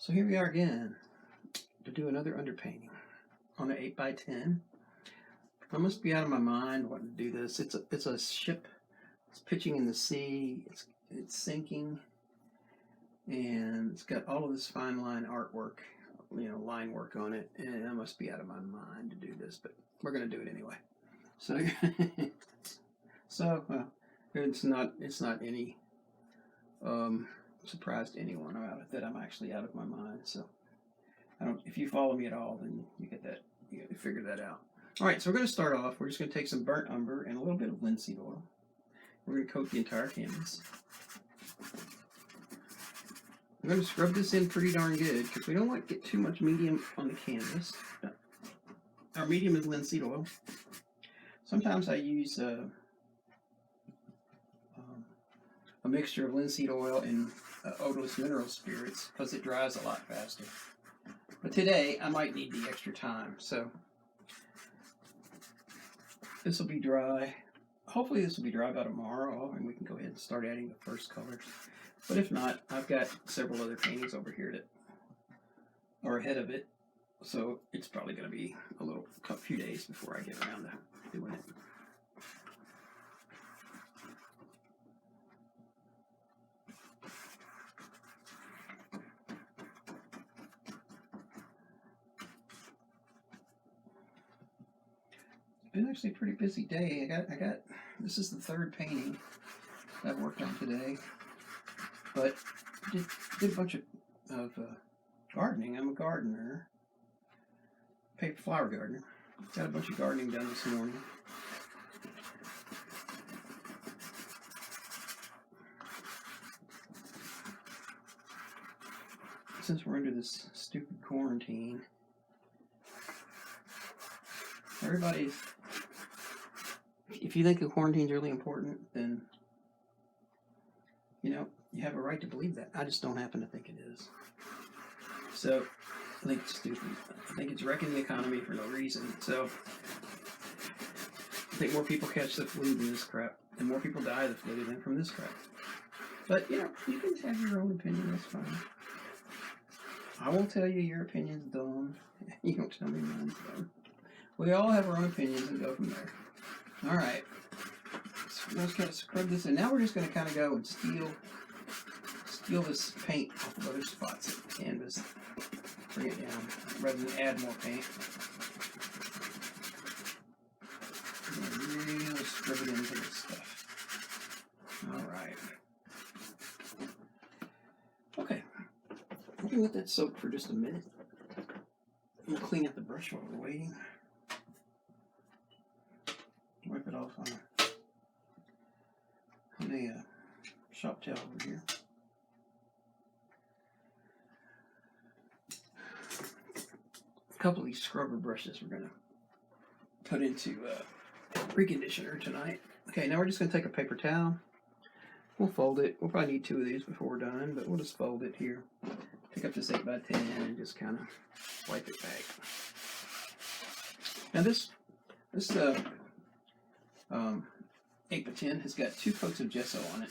So here we are again to do another underpainting on an 8x10. I must be out of my mind wanting to do this. It's a ship. It's pitching in the sea. It's sinking, and it's got all of this fine line artwork, line work on it. And I must be out of my mind to do this, but we're gonna do it anyway. So, it's not any surprise to anyone about it that I'm actually out of my mind. So if you follow me at all, then you get that, you figure that out. All right, so we're going to start off. We're just going to take some burnt umber and a little bit of linseed oil. We're going to coat the entire canvas. I'm going to scrub this in pretty darn good because we don't want to get too much medium on the canvas. Our medium is linseed oil. Sometimes I use a mixture of linseed oil and odorless mineral spirits because it dries a lot faster. But today I might need the extra time, so this will be dry. Hopefully this will be dry by tomorrow, and we can go ahead and start adding the first colors. But if not, I've got several other paintings over here that are ahead of it, so it's probably going to be a few days before I get around to doing it. Been actually a pretty busy day. I got this is the third painting I've worked on today, but did a bunch of gardening. I'm a gardener, paper flower gardener. Got a bunch of gardening done this morning. Since we're under this stupid quarantine, everybody's. If you think the quarantine's really important, then you have a right to believe that. I just don't happen to think it is. So I think it's stupid. I think it's wrecking the economy for no reason. So I think more people catch the flu than this crap, and more people die of the flu than from this crap. But you can have your own opinion. That's fine. I won't tell you your opinion's dumb. You don't tell me mine's dumb. We all have our own opinions and go from there. All right. So let's kind of scrub this in. Now we're just going to kind of go and steal this paint off of other spots of the canvas. Bring it down rather than add more paint. Really scrub it into this stuff. All right. Okay. We can let that soak for just a minute. We'll clean up the brush while we're waiting. Wipe it off on a shop towel over here. A couple of these scrubber brushes we're going to put into reconditioner tonight. Okay, now we're just going to take a paper towel. We'll fold it. We'll probably need 2 of these before we're done, but we'll just fold it here. Pick up this 8x10 and just kind of wipe it back. Now this 8x10 has got 2 coats of gesso on it.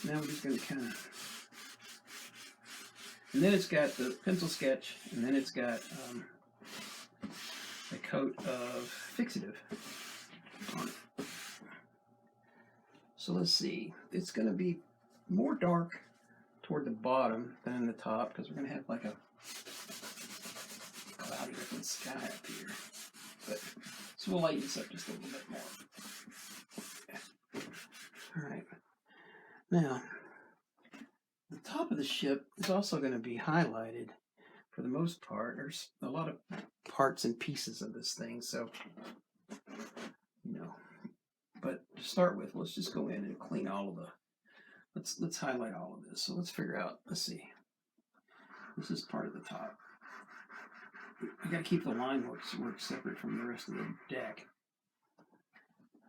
Now we're just going to kind of, and then it's got the pencil sketch, and then it's got a coat of fixative on it. So let's see, it's going to be more dark toward the bottom than in the top because we're going to have like a cloudy looking sky up here. But so we'll lighten this up just a little bit more. Yeah. All right. Now, the top of the ship is also going to be highlighted for the most part. There's a lot of parts and pieces of this thing, so but to start with, let's just go in and clean all of the. Let's highlight all of this. So let's figure out. Let's see. This is part of the top. I got to keep the line work separate from the rest of the deck.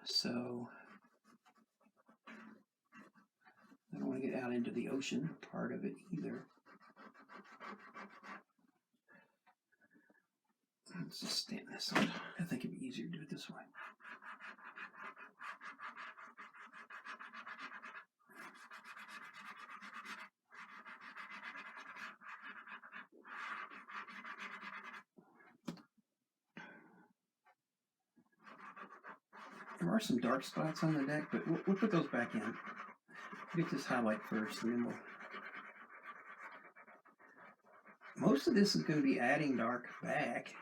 So I don't want to get out into the ocean part of it either. Let's just stand this on. I think it'd be easier to do it this way. There are some dark spots on the deck, but we'll put those back in. We'll get this highlight first, and then most of this is going to be adding dark back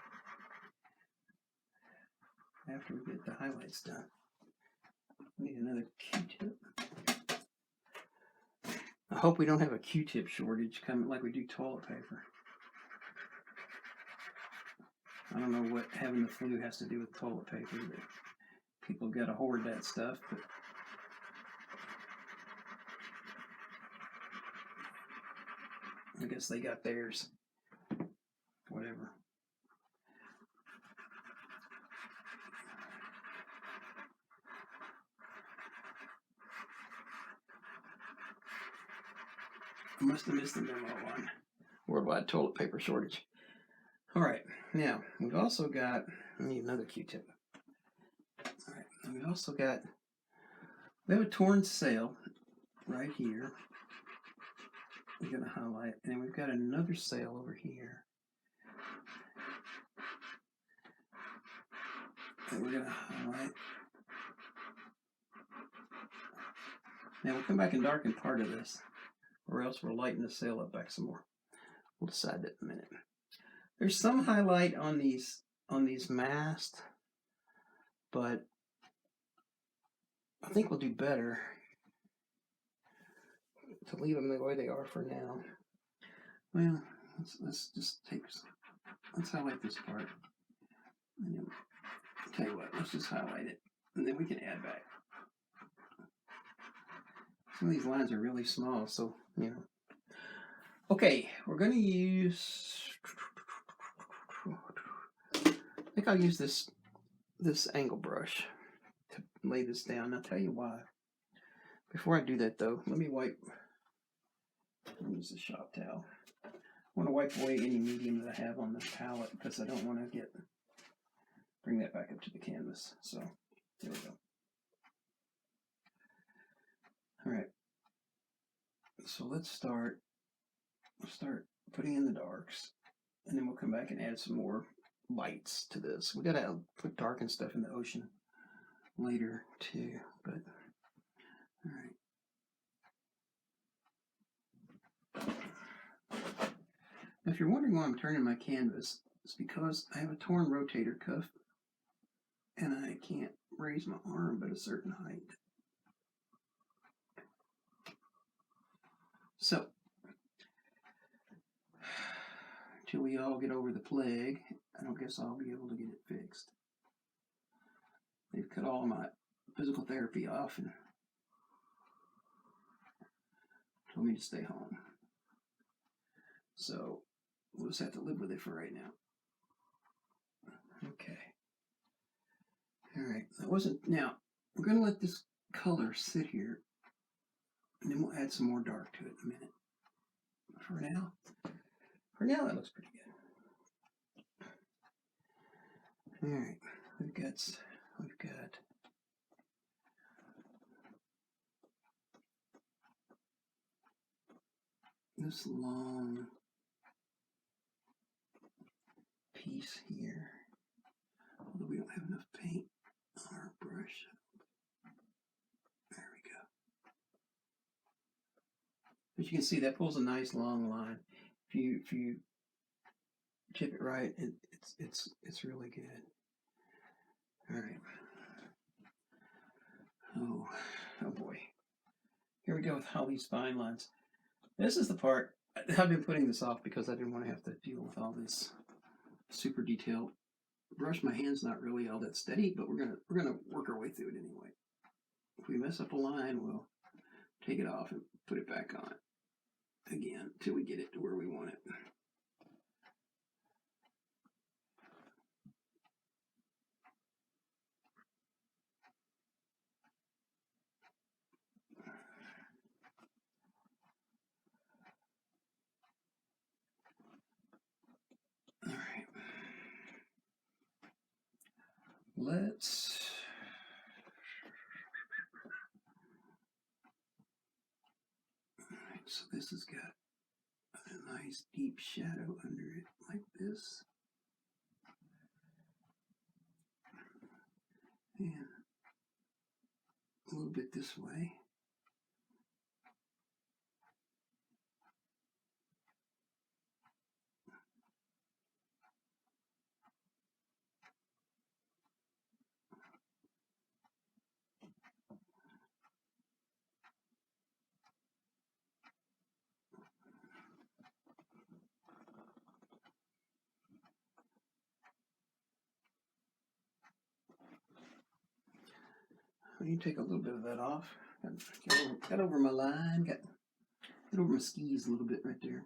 after we get the highlights done. Need another Q-tip. I hope we don't have a Q-tip shortage coming like we do toilet paper. I don't know what having the flu has to do with toilet paper, but people got to hoard that stuff. But I guess they got theirs. Whatever. I must have missed the memo on worldwide toilet paper shortage. All right, now we've also got, I need another Q-tip. All right, and we also got, we have a torn sail right here. We're going to highlight, and then we've got another sail over here that we're going to highlight. Now we'll come back and darken part of this, or else we'll lighten the sail up back some more. We'll decide that in a minute. There's some highlight on these masts, but I think we'll do better to leave them the way they are for now. Well, let's just let's highlight this part. And then, tell you what, let's just highlight it, and then we can add back. Some of these lines are really small, so, you know. Okay, we're going to use, I think I'll use this angle brush to lay this down. I'll tell you why. Before I do that, though, let me use the shop towel. I want to wipe away any medium that I have on the palette because I don't want to bring that back up to the canvas. So, there we go. All right. So let's start putting in the darks, and then we'll come back and add some more lights to this. We gotta put dark and stuff in the ocean later too, but all right. Now, if you're wondering why I'm turning my canvas, it's because I have a torn rotator cuff and I can't raise my arm but a certain height. So, till we all get over the plague, I don't guess I'll be able to get it fixed. They've cut all of my physical therapy off and told me to stay home. So, we'll just have to live with it for right now. Okay. Alright, now, we're going to let this color sit here, and then we'll add some more dark to it in a minute. For now, that looks pretty good. Alright, we've got this long piece here, although we don't have enough paint on our brush. There we go. But you can see that pulls a nice long line. If you tip it right, it's really good. All right. Oh boy. Here we go with all these fine lines. This is the part I've been putting this off because I didn't want to have to deal with all this super detailed brush. My hand's not really all that steady, but we're gonna work our way through it anyway. If we mess up a line, we'll take it off and put it back on again till we get it to where we want it. All right. So this has got a nice deep shadow under it, like this. And a little bit this way. You take a little bit of that off. Got over my line, got over my skis a little bit right there.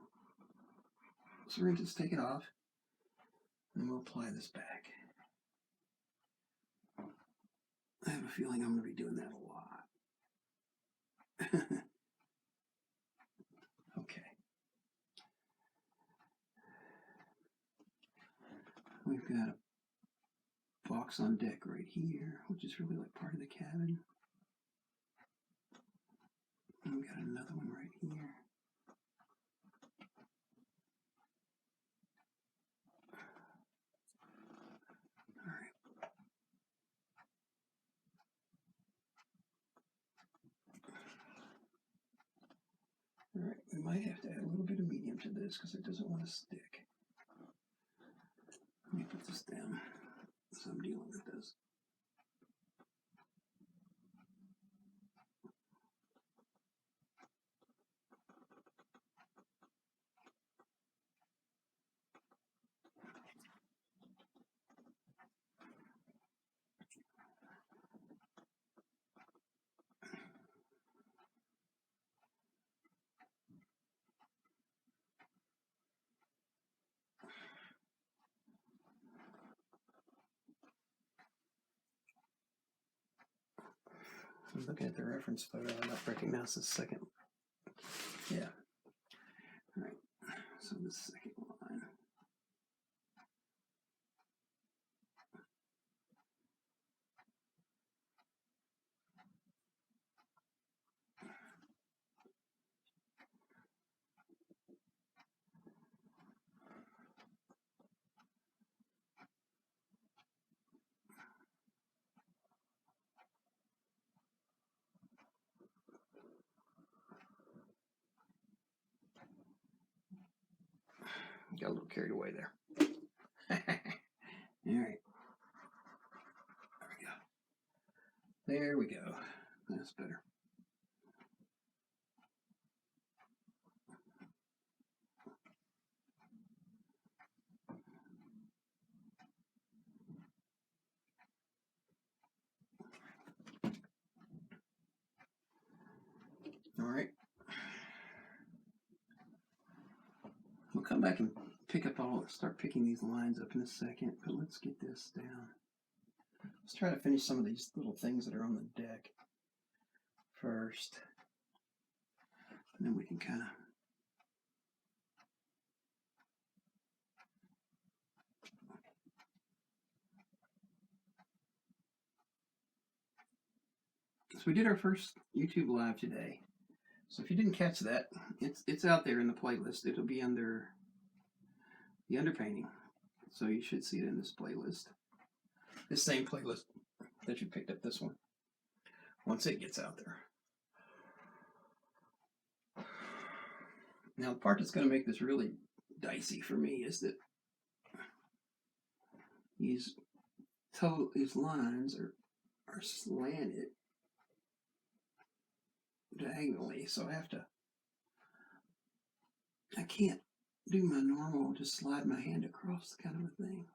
So we're going to just take it off, and we'll apply this back. I have a feeling I'm going to be doing that a lot. Okay. We've got a box on deck right here, which is really like part of the cabin. And we've got another one right here. All right, we might have to add a little bit of medium to this because it doesn't want to stick. Let me put this down as I'm dealing with this. I'm looking at the reference photo. I don't recognize this second. Yeah. All right. So the second line. Got a little carried away there. All right. There we go. That's better. All right. We'll come back and start picking these lines up in a second, but let's get this down. Let's try to finish some of these little things that are on the deck first. And then we can kind of so we did our first YouTube live today. So if you didn't catch that, it's out there in the playlist. It'll be under the underpainting. So you should see it in this playlist. This same playlist that you picked up this one. Once it gets out there. Now the part that's going to make this really dicey for me is that these lines are slanted diagonally, so I can't do my normal, just slide my hand across kind of a thing.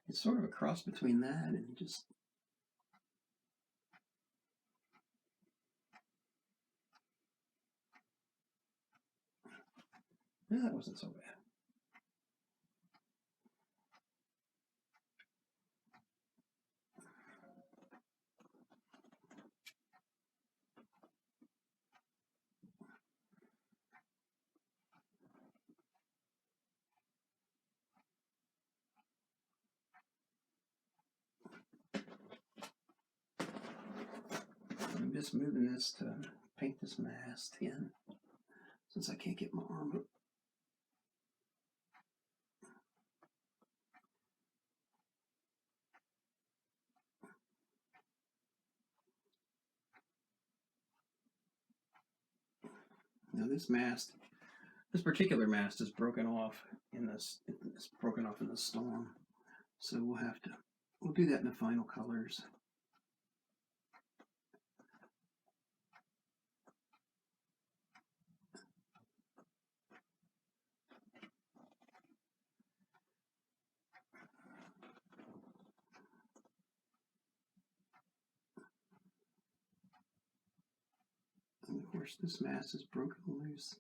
It's sort of a cross between that and just yeah, that wasn't so bad. I'm just moving this to paint this mast in since I can't get my arm up. Now this particular mast is broken off in this. It's broken off in the storm, so we'll do that in the final colors. And of course, this mast is broken loose.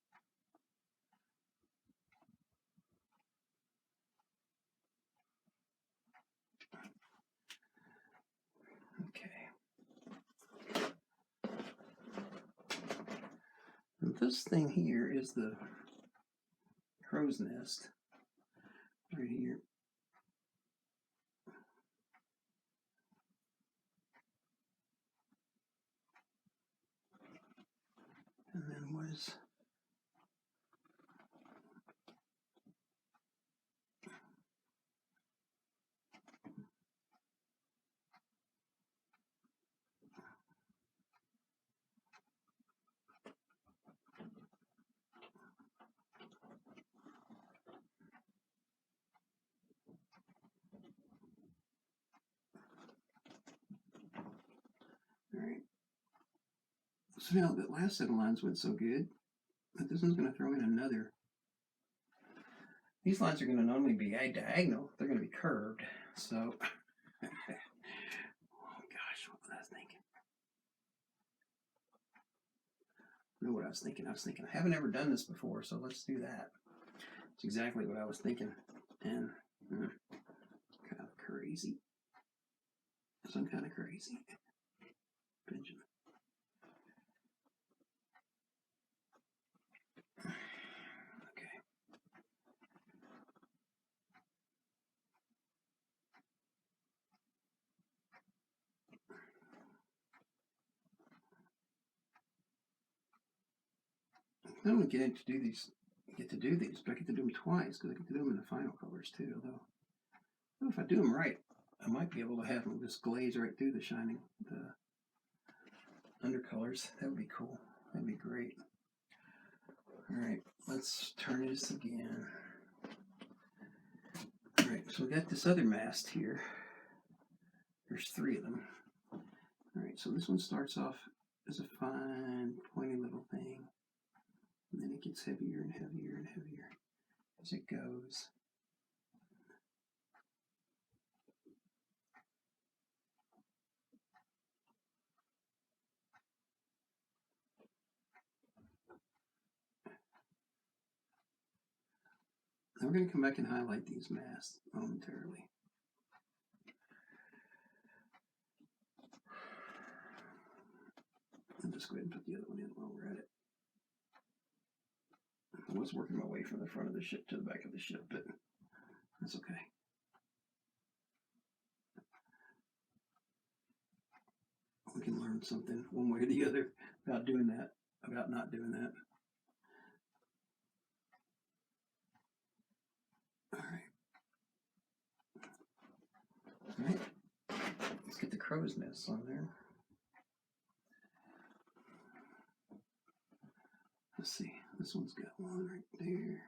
Okay. And this thing here is the crow's nest right here. And then was all right. So now that last set of lines went so good, but this one's going to throw in another. These lines are going to normally be diagonal. They're going to be curved. So, oh gosh, what was I thinking? I know what I was thinking. I haven't ever done this before, so let's do that. It's exactly what I was thinking. And kind of crazy. Some kind of crazy. Benjamin. I don't get to do these, but I get to do them twice because I get to do them in the final colors too. Although, if I do them right, I might be able to have them just glaze right through the undercolors. That would be cool. That'd be great. All right, let's turn this again. All right, so we got this other mast here. There's 3 of them. All right, so this one starts off as a fine, pointy little thing. And then it gets heavier and heavier and heavier as it goes. Now we're going to come back and highlight these masts momentarily. I'll just go ahead and put the other one in while we're at it. I was working my way from the front of the ship to the back of the ship, but that's okay. We can learn something one way or the other about doing that, about not doing that. All right. Let's get the crow's nests on there. Let's see. This one's got one right there.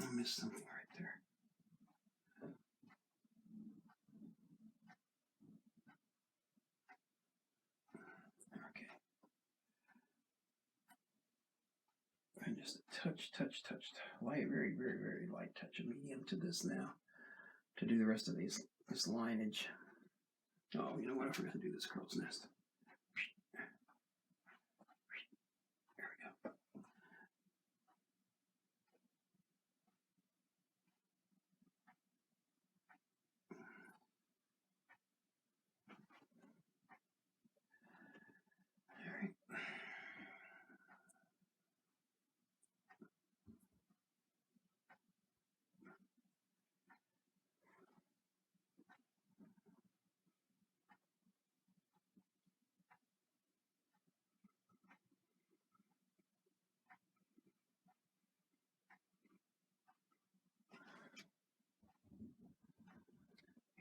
I missed something right there. Okay. And just a touch, light, very, very, very light touch of medium to this now to do the rest of this lineage. Oh, you know what? I forgot to do this crow's nest. There we go. All right.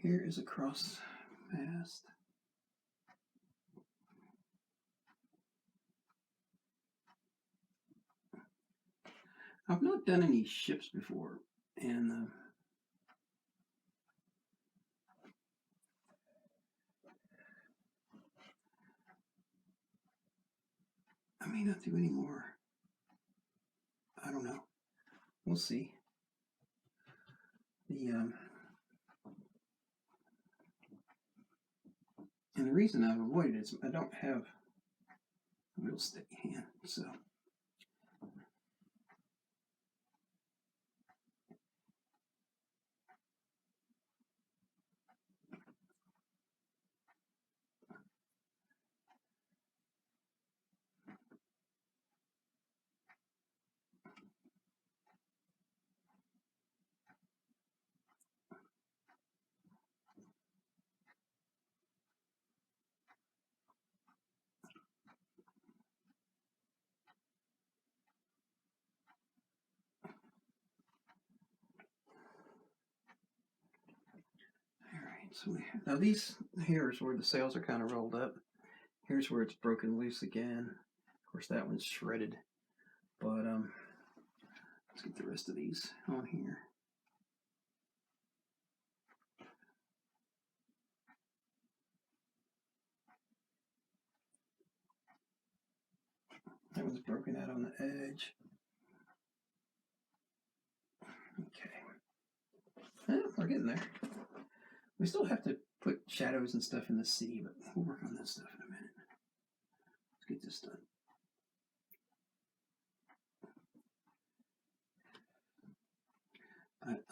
Here is a cross mast. I've not done any ships before, and I may not do any more. I don't know. We'll see. And the reason I've avoided it is I don't have a real steady hand, so. So now these here's where the sails are kind of rolled up. Here's where it's broken loose again. Of course, that one's shredded. But let's get the rest of these on here. That one's broken out on the edge. Okay. We're getting there. We still have to put shadows and stuff in the sea, but we'll work on that stuff in a minute. Let's get this done.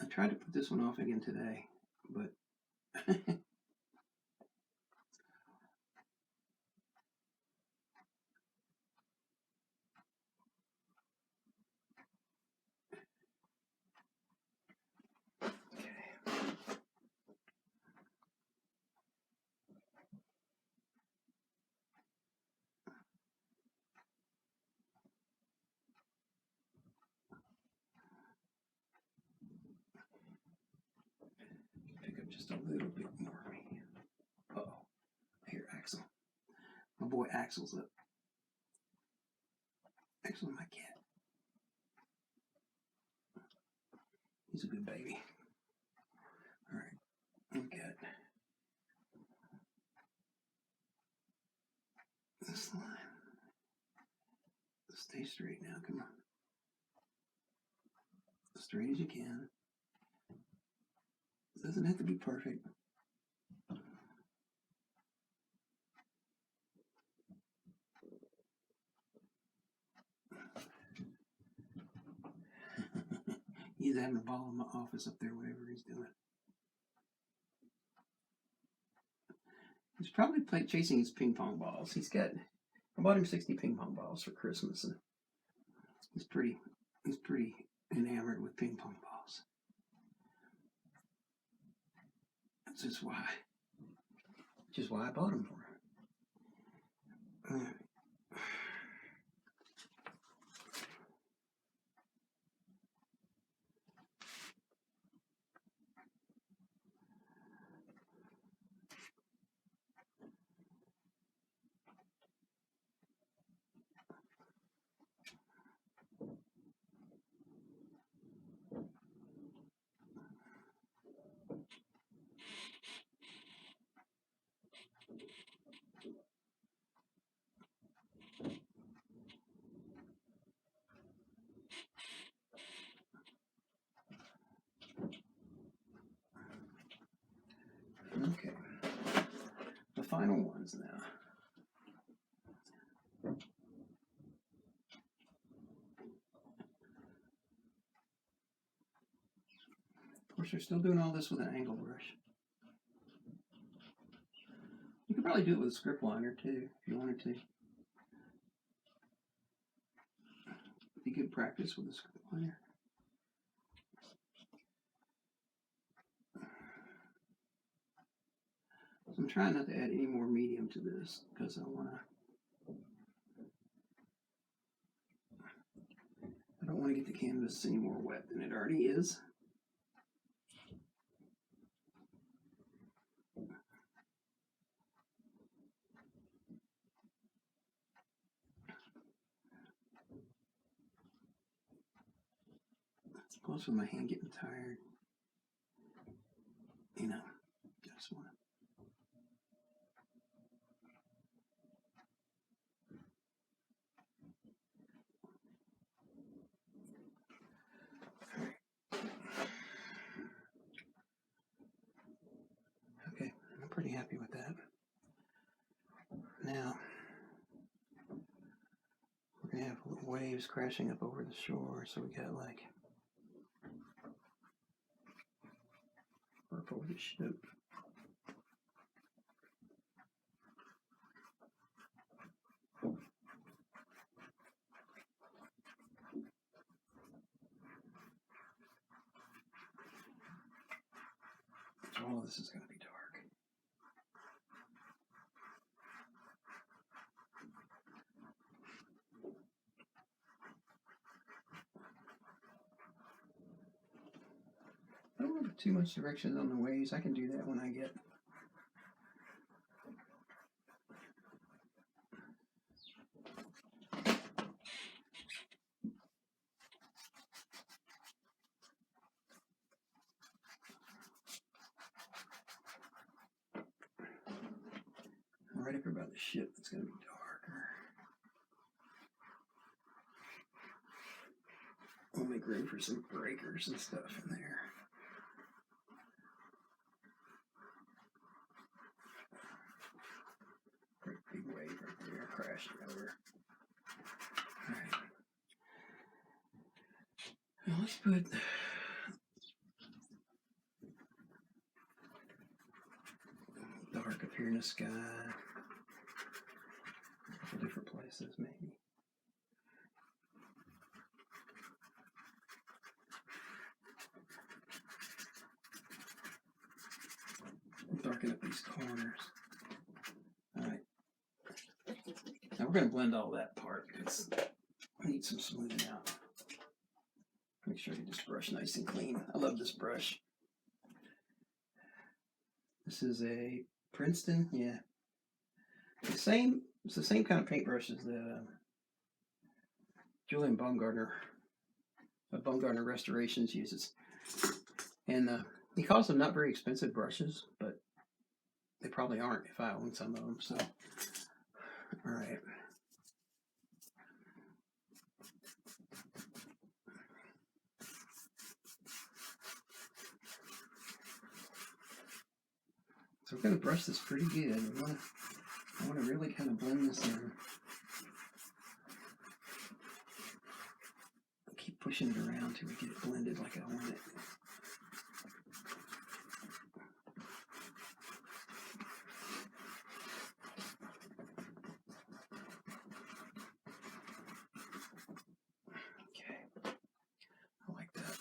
I tried to put this one off again today, but pick up just a little bit more. Uh-oh. Here, Axel. My boy Axel's up. Axel's my cat. He's a good baby. All right. We've got this line. Stay straight now. Come on. As straight as you can. It doesn't have to be perfect. He's having a ball in my office up there, whatever he's doing. He's probably chasing his ping pong balls. I bought him 60 ping pong balls for Christmas, and he's pretty enamored with ping pong balls. That's just why I bought them for him. Okay. The final ones now. Of course, they're still doing all this with an angle brush. You could probably do it with a script liner too, if you wanted to. Be good practice with a script liner. So I'm trying not to add any more medium to this because I don't want to get the canvas any more wet than it already is. Plus with my hand getting tired, you know, I just want to. Okay, I'm pretty happy with that. Now, we're going to have little waves crashing up over the shore, so we got like up over the ship. So all of this is going to be dark. I don't have too much direction on the waves. I can do that when I get right up here by the ship. It's going to be darker. We'll make room for some breakers and stuff in there. Great big wave right there crashing over. Alright. Now let's put dark up here in the sky. A couple different places maybe. Darken up these corners. Alright. Now we're going to blend all that part because I need some smoothing out. Make sure you just brush nice and clean. I love this brush. This is a Princeton, yeah. It's the same kind of paintbrush as the Julian Baumgartner Restorations uses. And he calls them not very expensive brushes, but they probably aren't if I own some of them. So, all right. So we're going to brush this pretty good. I want to really kind of blend this in. Keep pushing it around till we get it blended like I want it. Okay, I like that.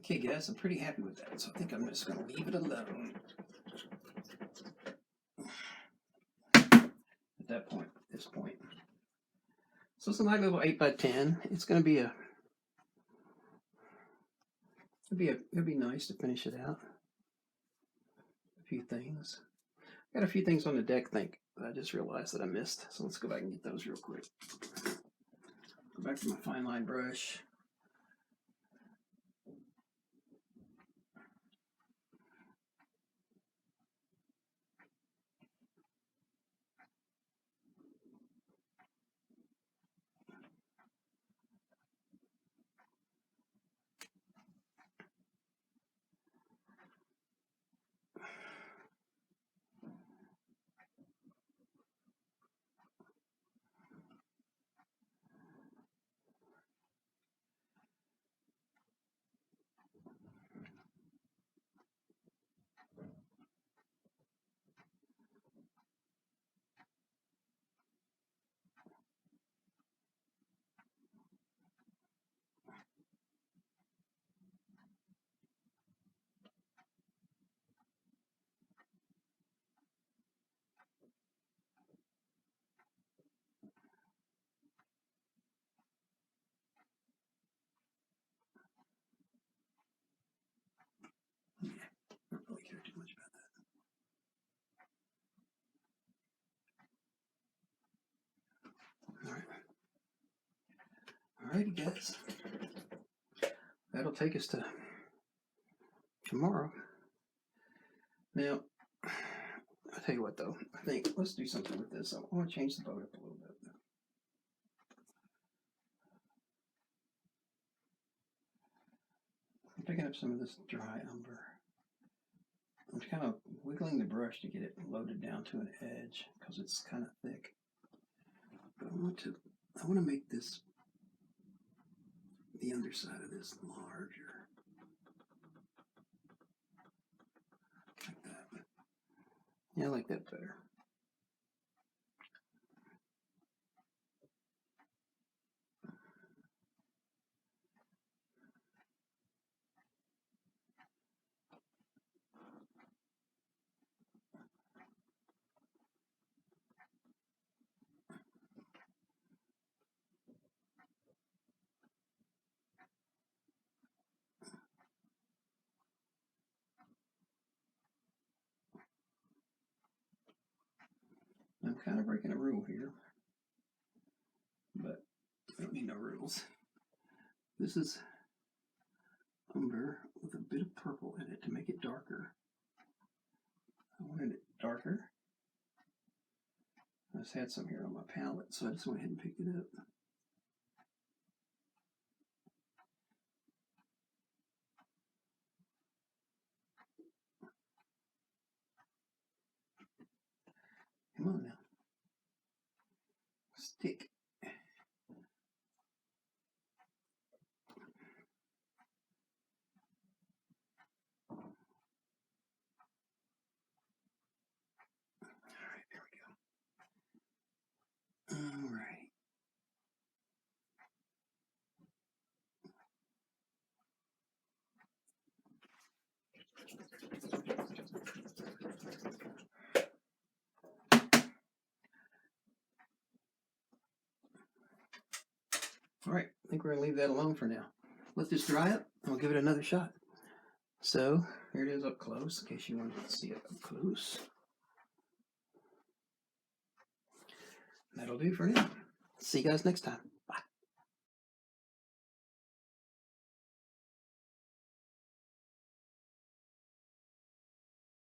Okay guys, I'm pretty happy with that, so I think I'm just going to leave it alone. At that point, this point. So it's a nice little 8x10. It's going to be it'd be nice to finish it out. A few things. Got a few things on the deck that I just realized that I missed, so let's go back and get those real quick. Go back to my fine line brush. Alrighty, guys. That'll take us to tomorrow. Now, I'll tell you what though, I think let's do something with this. I want to change the boat up a little bit. I'm picking up some of this dry umber. I'm kind of wiggling the brush to get it loaded down to an edge because it's kind of thick. But I want to make this, the underside of this, larger. Like that. Yeah, I like that better. I'm kind of breaking a rule here, but I don't need no rules. This is umber with a bit of purple in it to make it darker. I wanted it darker. I just had some here on my palette, so I just went ahead and picked it up. Come on now. Stick. Alright, there we go. Alright. Alright, I think we're going to leave that alone for now. Let this dry up, and we'll give it another shot. So, here it is up close, in case you want to see it up close. That'll do for now. See you guys next time. Bye.